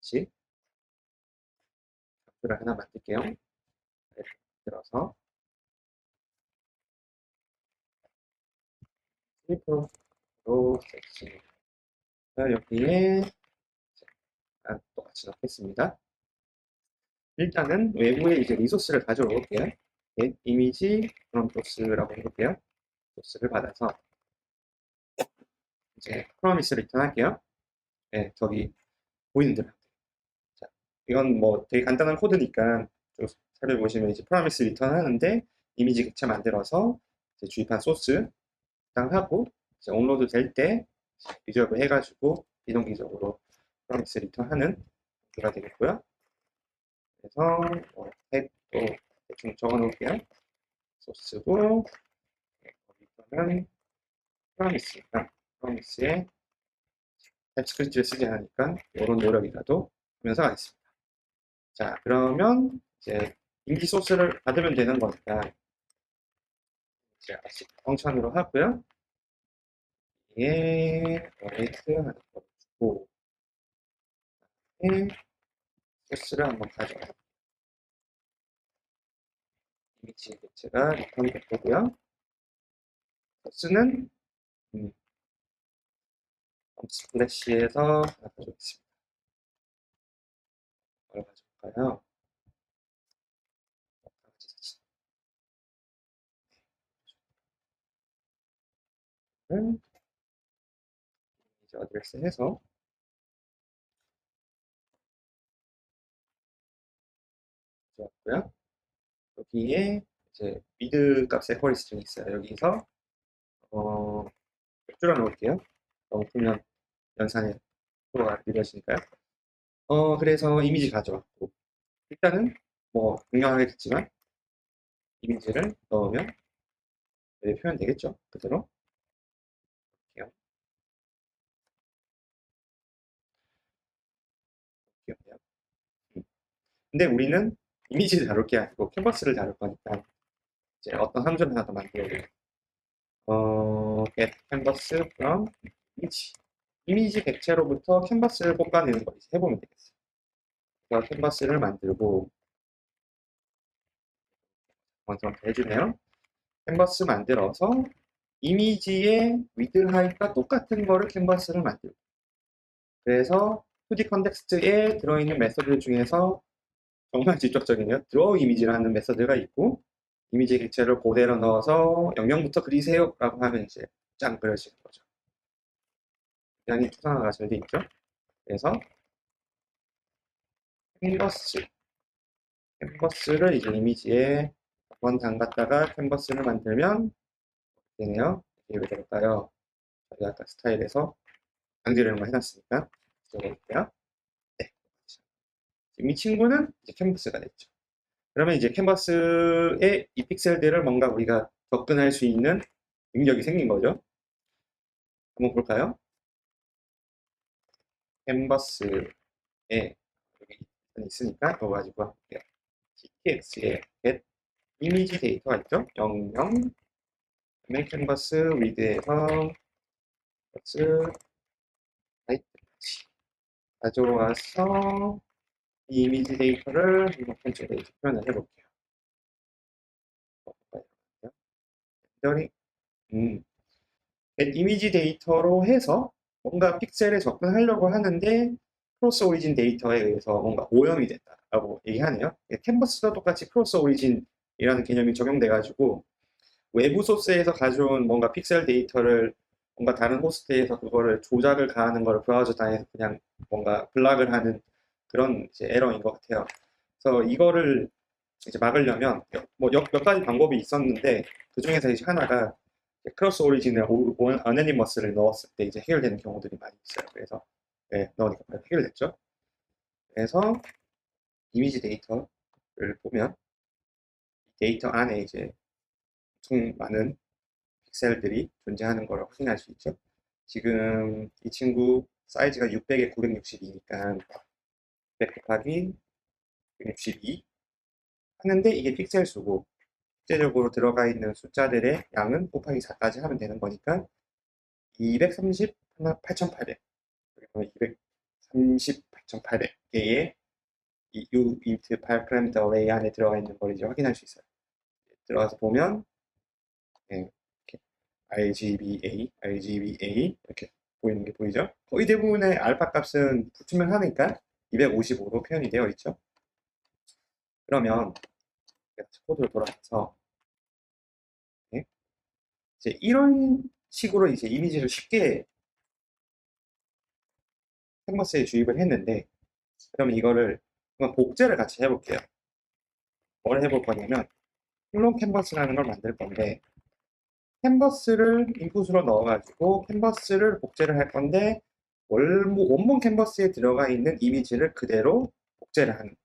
같이 벽표를 하나 만들게요. 이렇게 만들어서 1%로 섹시. 여기에 똑같이 넣겠습니다. 일단은 외부에 이제 리소스를 가져올 게요. 이미지 그럼 소스라고 해볼게요. 소스를 받아서 이제 프로미스 리턴 할게요. 네, 저기 보이는 대로. 자, 이건 뭐 되게 간단한 코드니까 좀 살펴보시면 이제 프로미스 리턴 하는데 이미지 객체 만들어서 이제 주입한 소스 하고 이제 업로드 될 때 리저브 해가지고 비동기적으로 프로미스 리턴 하는 가 되겠고요. 그래서 뭐 탭도 대충 적어 놓을게요. 소스고 거기서는 프로미스에 탭스크립트를 쓰지 않으니까 이런 노력이라도 하면서 가겠습니다. 자, 그러면 이제 인기 소스를 받으면 되는 거니까 이제 아직 펑션으로 하고요. 이게 레이트 하나 더 주고 소스를 한번 가져와요. 이미지 객체가 리턴 됐고요. 소스는 스플래시에서 하나 가져오겠습니다. 뭘 가져올까요? 이제 어드레스 해서 가져왔고요. 여기에 이제 미드 값의 쿼리 스트링이 있어요. 여기서 줄여 놓을게요. 너무 풀면 연산에 속도가 느려지니까요. 그래서 이미지 가져왔고 일단은 뭐 분명하겠지만 이미지를 넣으면 여기 표현 되겠죠. 그대로 볼게요. 귀엽네요. 근데 우리는 이미지를 다룰 게 아니고 캔버스를 다룰 거니까 이제 어떤 함수를 하나 더 만들어야 돼요. get canvas from image. 이미지 객체로부터 캔버스를 뽑아내는 거 이제 해보면 되겠어요. 그래서 캔버스를 만들고 먼저 해주네요. 캔버스 만들어서 이미지의 위드 하이트가 똑같은 거를 캔버스를 만들고 그래서 2D 컨텍스트에 들어있는 메서드 중에서 정말 직접적이네요. 드로우 이미지라는 메서드가 있고 이미지 객체를 그대로 넣어서 0부터 그리세요 라고 하면 이제 짱 그려지는 거죠. 굉장히 투상화가 잘 돼 있죠. 그래서 캔버스를 이제 이미지에 한번 담갔다가 캔버스를 만들면 되네요. 이게 왜 될까요? 저희 아까 스타일에서 강제로 이런 거 해놨으니까 적어볼게요. 네. 지금 이 친구는 이제 캔버스가 됐죠. 그러면 이제 캔버스의 이 픽셀들을 뭔가 우리가 접근할 수 있는 능력이 생긴 거죠. 한번 볼까요? 캔버스에 여기 있으니까 그거 가지고 할게요. GTX에 get 이미지 데이터가 있죠. 00 그다음에 캔버스 위드에서 캔버스 하이트까지 가져와서 이 이미지 데이터를 한번 펜쪽에 표현을 해볼게요. 렌더링 이미지 데이터로 해서 뭔가 픽셀에 접근하려고 하는데 크로스 오리진 데이터에 의해서 뭔가 오염이 됐다라고 얘기하네요. 캔버스도 똑같이 크로스 오리진이라는 개념이 적용돼가지고 외부 소스에서 가져온 뭔가 픽셀 데이터를 뭔가 다른 호스트에서 그거를 조작을 가하는 걸 브라우저 단에서 그냥 뭔가 블락을 하는 그런 이제 에러인 것 같아요. 그래서 이거를 이제 막으려면 뭐 몇 가지 방법이 있었는데 그 중에서 이제 하나가 크로스 오리진을 어네니머스를 넣었을 때 이제 해결되는 경우들이 많이 있어요. 그래서 네, 넣으니까 해결됐죠. 그래서 이미지 데이터를 보면 데이터 안에 이제 엄청 많은 픽셀들이 존재하는 걸 확인할 수 있죠. 지금 이 친구 사이즈가 600에 962니까 100 곱하기 162 하는데 이게 픽셀 수고 실제적으로 들어가 있는 숫자들의 양은 곱하기 4까지 하면 되는 거니까 230 8,800 그리고 230 9,800개의 이 uint 8파라미터 어레이 안에 들어가 있는 걸 이제 확인할 수 있어요. 들어가서 보면 예, 이렇게 RGBA 이렇게 보이는 게 보이죠? 거의 대부분의 알파 값은 불투명하니까 255로 표현이 되어 있죠. 그러면 코드로 돌아가서 예, 이제 이런 식으로 이제 이미지를 쉽게 캔버스에 주입을 했는데, 그러면 이거를 한번 복제를 같이 해볼게요. 뭘 해볼 거냐면 플론 캔버스라는 걸 만들 건데, 캔버스를 인풋으로 넣어가지고 캔버스를 복제를 할 건데, 원본 캔버스에 들어가 있는 이미지를 그대로 복제를 하는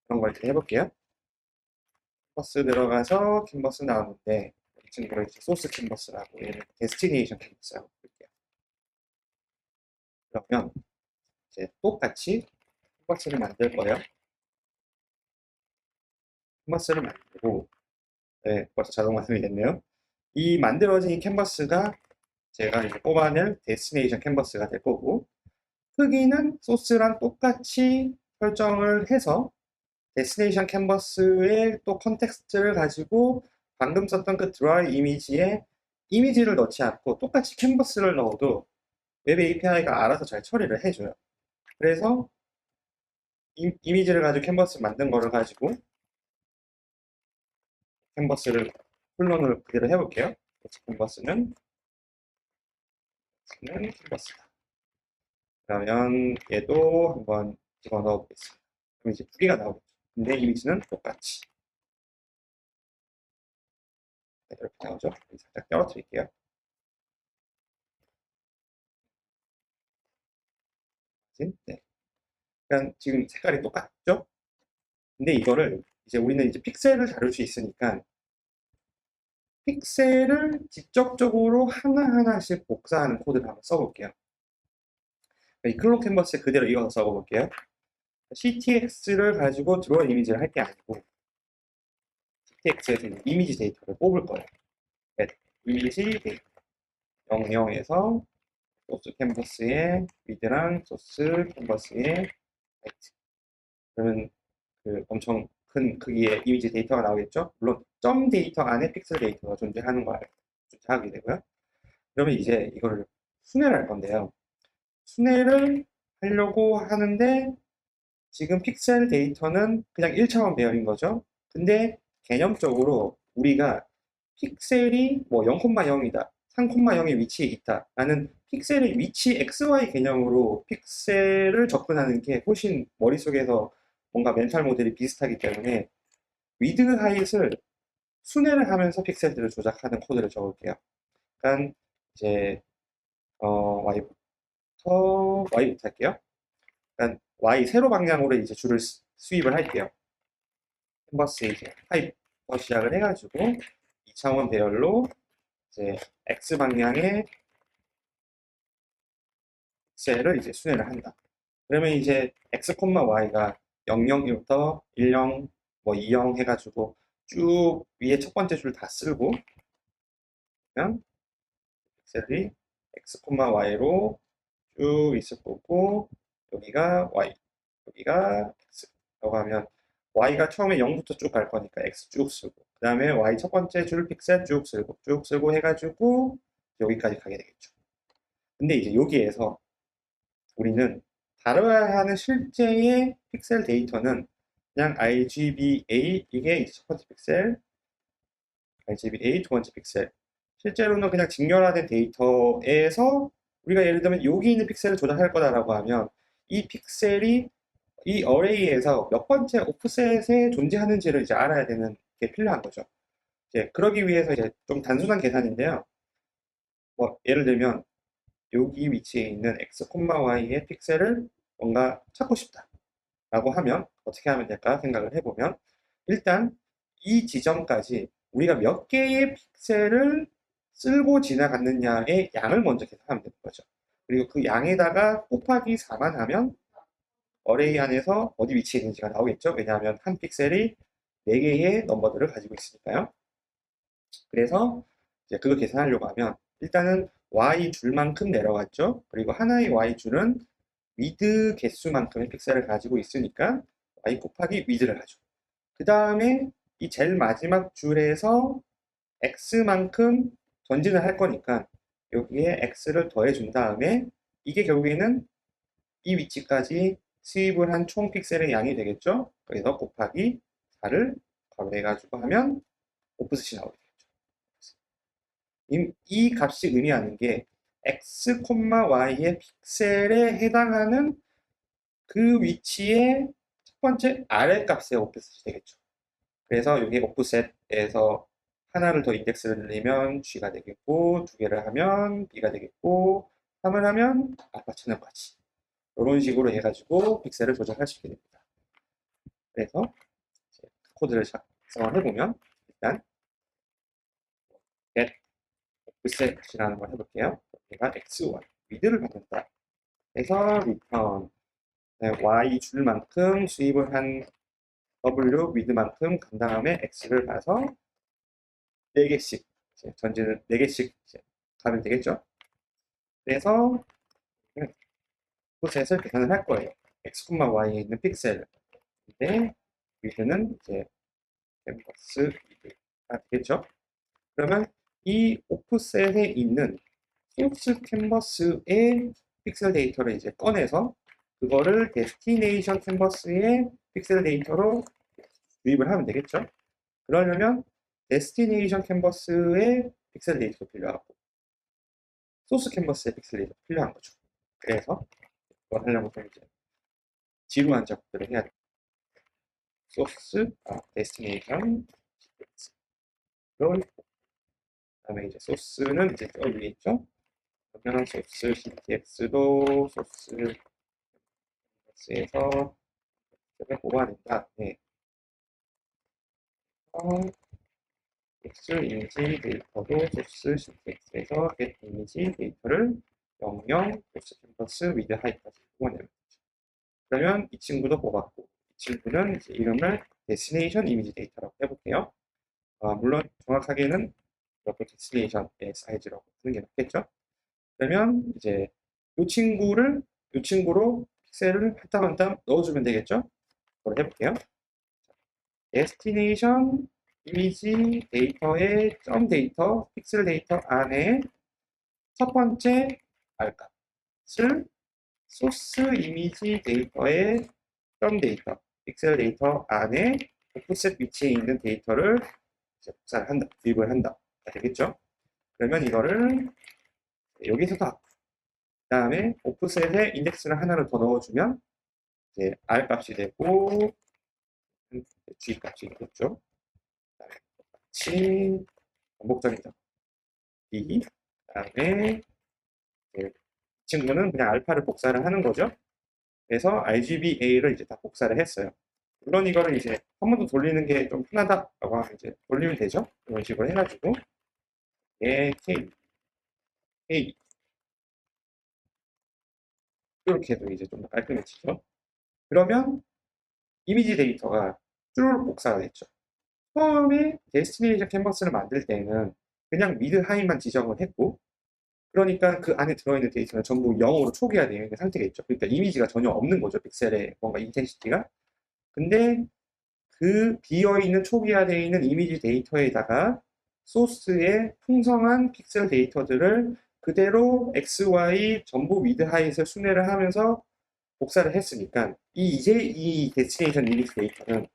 그런 걸 해볼게요. 캔버스 들어가서 캔버스 나오는데, 이 친구를 이제 소스 캔버스라고, 얘는 데스티네이션 캔버스라고 볼게요. 그러면 이제 똑같이 캔버스를 만들 거예요. 캔버스를 만들고, 네, 벌써 자동 완성이 됐네요. 이 만들어진 이 캔버스가 제가 이제 뽑아낼 데스티네이션 캔버스가 될 거고, 크기는 소스랑 똑같이 설정을 해서 데스티네이션 캔버스의 또 컨텍스트를 가지고 방금 썼던 그 드라이 이미지에 이미지를 넣지 않고 똑같이 캔버스를 넣어도 웹 API가 알아서 잘 처리를 해줘요. 그래서 이미지를 가지고 캔버스 만든 거를 가지고 캔버스를 플론을 그대로 해볼게요. 캔버스는 캔버스다. 그러면 얘도 한번 집어넣어 보겠습니다. 그럼 이제 두 개가 나오겠죠. 근데 이미지는 똑같이 이렇게 나오죠. 살짝 떨어뜨릴게요. 네. 그러니까 지금 색깔이 똑같죠? 근데 이거를 이제 우리는 이제 픽셀을 다룰 수 있으니까 픽셀을 직접적으로 하나하나씩 복사하는 코드를 한번 써볼게요. 이 클론 캔버스에 그대로 이어서 써볼게요. CTX를 가지고 드로잉 이미지를 할 게 아니고 CTX에서 이미지 데이터를 뽑을 거예요. 이미지 데이터 00에서 소스 캔버스의 위드랑 소스 캔버스의 하이트. 그러면 그 엄청 큰 크기의 이미지 데이터가 나오겠죠? 물론 점 데이터 안에 픽셀 데이터가 존재하는 걸 존재하게 되고요. 그러면 이제 이거를 순회를 할 건데요. 순회를 하려고 하는데 지금 픽셀 데이터는 그냥 1차원 배열인 거죠. 근데 개념적으로 우리가 픽셀이 뭐 0,0이다, 3,0의 위치에 있다 라는 픽셀의 위치 XY 개념으로 픽셀을 접근하는 게 훨씬 머릿속에서 뭔가 멘탈 모델이 비슷하기 때문에 위드 하이트를 순회를 하면서 픽셀들을 조작하는 코드를 적을게요. 그러니까 이제 Y부터 할게요. 그러니까 Y 세로 방향으로 이제 줄을 수입을 할게요. 캔버스 이제 타입부터 시작을 해가지고 2차원 배열로 이제 X 방향의 픽셀을 이제 순회를 한다. 그러면 이제 X, Y가 00부터 10, 뭐 20 해가지고 쭉 위에 첫 번째 줄 다 쓸고 그러면 픽셀이 X, Y로 쭉 있을 거고 여기가 Y, 여기가 X 라고 하면 Y가 처음에 0부터 쭉 갈 거니까 X 쭉 쓰고 그 다음에 Y 첫 번째 줄 픽셀 쭉 쓰고 해가지고 여기까지 가게 되겠죠. 근데 이제 여기에서 우리는 다뤄야 하는 실제의 픽셀 데이터는 그냥 RGBA 이게 이제 첫 번째 픽셀, RGBA 두 번째 픽셀. 실제로는 그냥 직렬화된 데이터에서 우리가 예를 들면 여기 있는 픽셀을 조작할 거다라고 하면 이 픽셀이 이 어레이에서 몇 번째 오프셋에 존재하는지를 이제 알아야 되는 게 필요한 거죠. 이제 그러기 위해서 이제 좀 단순한 계산인데요. 뭐 예를 들면 여기 위치에 있는 x, y의 픽셀을 뭔가 찾고 싶다 라고 하면 어떻게 하면 될까 생각을 해보면 일단 이 지점까지 우리가 몇 개의 픽셀을 쓸고 지나갔느냐의 양을 먼저 계산하면 되는 거죠. 그리고 그 양에다가 곱하기 4만 하면 어레이 안에서 어디 위치에 있는지가 나오겠죠. 왜냐하면 한 픽셀이 4개의 넘버들을 가지고 있으니까요. 그래서 이제 그거 계산하려고 하면 일단은 y 줄만큼 내려갔죠. 그리고 하나의 y 줄은 위드 개수만큼의 픽셀을 가지고 있으니까 y 곱하기 위드를 하죠. 그 다음에 이 제일 마지막 줄에서 x만큼 전진을 할 거니까 여기에 x를 더해 준 다음에 이게 결국에는 이 위치까지 수입을 한 총 픽셀의 양이 되겠죠. 그래서 곱하기 4를 괄호해가지고 하면 오프셋이 나오게 되겠죠. 이 값이 의미하는 게 x, y의 픽셀에 해당하는 그 위치의 첫 번째 아래 값의 오프셋이 되겠죠. 그래서 여기 오프셋에서 하나를 더 인덱스를 늘리면 G가 되겠고, 두 개를 하면 B가 되겠고, 3을 하면 알파 채널까지. 이런 식으로 해가지고 픽셀을 조절할 수 있게 됩니다. 그래서 코드를 작성을 해보면 일단 get offset이라는 걸 해볼게요. 여기가 x1 위드를 받는다. 그래서 return y 줄만큼 수입을 한 w 위드만큼 간 다음에 x를 봐서 4개씩 전진을 4개씩 가면 되겠죠. 그래서 offset을 계산을 할 거예요. x, y에 있는 픽셀 근데 위드는 이제 캔버스 위드가 되겠죠. 그러면 이 오프셋에 있는 소스 캔버스의 픽셀 데이터를 이제 꺼내서 그거를 데스티네이션 캔버스의 픽셀 데이터로 주입을 하면 되겠죠. 그러려면 데스티네이션 캔버스의 픽셀 데이터도 필요하고 소스 캔버스의 픽셀 데이터도 필요한 거죠. 그래서 그걸 하려면 좀 이제 지루한 작업들을 해야 돼요. 소스, 데스티네이션, 그다음에 이제 소스는 이제 저 위에 있죠. 그러면 소스 ctx도 소스에서 뽑아낸다. 네. 소스 이미지 데이터도 소스 ctx에서 get 이미지 데이터를 00 소스 캠퍼스 위드 하이까지 뽑아내면 되죠. 그러면 이 친구도 뽑았고 이 친구는 이제 이름을 데스티네이션 이미지 데이터라고 해볼게요. 물론 정확하게는 이렇게 데스티네이션의 사이즈라고 하는 게 맞겠죠. 그러면 이제 이 친구로 픽셀을 한 땀 한 땀 넣어주면 되겠죠. 그걸 해볼게요. 데스티네이션 이미지 데이터의 점 데이터, 픽셀 데이터 안에 첫 번째 알값을 소스 이미지 데이터의 점 데이터, 픽셀 데이터 안에 오프셋 위치에 있는 데이터를 이제 복사를 한다, 구입을 한다. 되겠죠? 그러면 이거를 여기서 다 다음에 오프셋에 인덱스를 하나를 더 넣어주면 이제 R 값이 되고 G 값이 되겠죠. 같이 반복적이죠. B 그다음에 이 친구는 그냥 알파를 복사를 하는 거죠. 그래서 RGBA를 이제 다 복사를 했어요. 물론 이거를 이제 한 번 더 돌리는 게 좀 편하다라고 하면 이제 돌리면 되죠. 이런 식으로 해가지고 K, K 이렇게 해도 이제 좀 더 깔끔해지죠. 그러면 이미지 데이터가 쭉 복사가 됐죠. 처음에 데스티네이션 캔버스를 만들 때는 그냥 미드 하이만 지정을 했고 그러니까 그 안에 들어있는 데이터는 전부 0으로 초기화되어 있는 상태가 있죠. 그러니까 이미지가 전혀 없는 거죠. 픽셀에 뭔가 인텐시티가. 근데 그 비어있는 초기화되어 있는 이미지 데이터에다가 소스의 풍성한 픽셀 데이터들을 그대로 X, Y 전부 미드 하이에서 순회를 하면서 복사를 했으니까 이제 이 데스티네이션 이미지 데이터는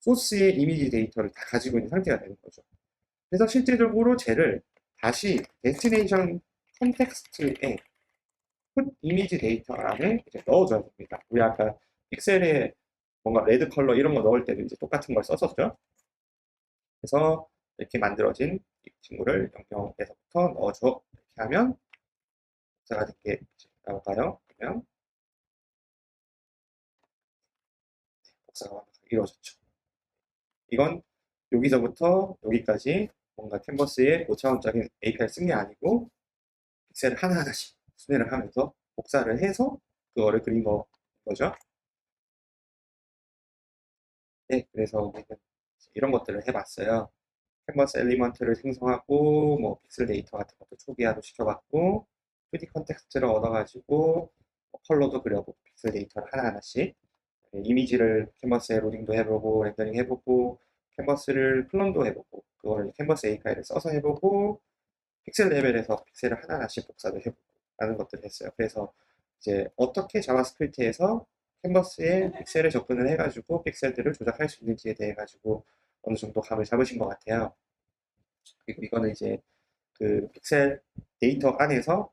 소스의 이미지 데이터를 다 가지고 있는 상태가 되는 거죠. 그래서 실제적으로 쟤를 다시 데스티네이션 컨텍스트에 풋 이미지 데이터 안에 이제 넣어줘야 됩니다. 우리 아까 픽셀에 뭔가 레드 컬러 이런 거 넣을 때도 이제 똑같은 걸 썼었죠. 그래서 이렇게 만들어진 이 친구를 영역에서부터 넣어줘. 이렇게 하면 복사가 된게 나올까요? 그러면 복사가 완벽하게 이루어졌죠. 이건 여기서부터 여기까지 뭔가 캔버스에 5차원적인 API를 쓴 게 아니고 픽셀을 하나하나씩 순회를 하면서 복사를 해서 그거를 그린 거죠. 네, 그래서 우리는 이런 것들을 해봤어요. 캔버스 엘리먼트를 생성하고 뭐 픽셀 데이터 같은 것도 초기화도 시켜봤고 2D 컨텍스트를 얻어가지고 컬러도 그려보고 픽셀 데이터를 하나하나씩 이미지를 캔버스에 로딩도 해보고 렌더링 해보고 캔버스를 클론도 해보고 그걸 캔버스 API를 써서 해보고 픽셀 레벨에서 픽셀을 하나하나씩 복사도 해보고 라는 것들을 했어요. 그래서 이제 어떻게 자바스크립트에서 캔버스에 픽셀에 접근을 해가지고 픽셀들을 조작할 수 있는지에 대해 가지고 어느 정도 감을 잡으신 것 같아요. 그리고 이거는 이제 그 픽셀 데이터 안에서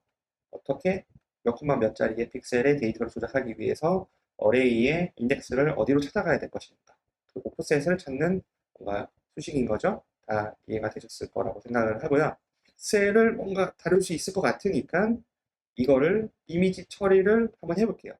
어떻게 몇 콤마 몇 자리의 픽셀의 데이터를 조작하기 위해서 어레이의 인덱스를 어디로 찾아가야 될 것인가. 그 오프셋을 찾는 뭔가 수식인 거죠. 다 이해가 되셨을 거라고 생각을 하고요. 픽셀을 뭔가 다룰 수 있을 것 같으니까 이거를 이미지 처리를 한번 해볼게요.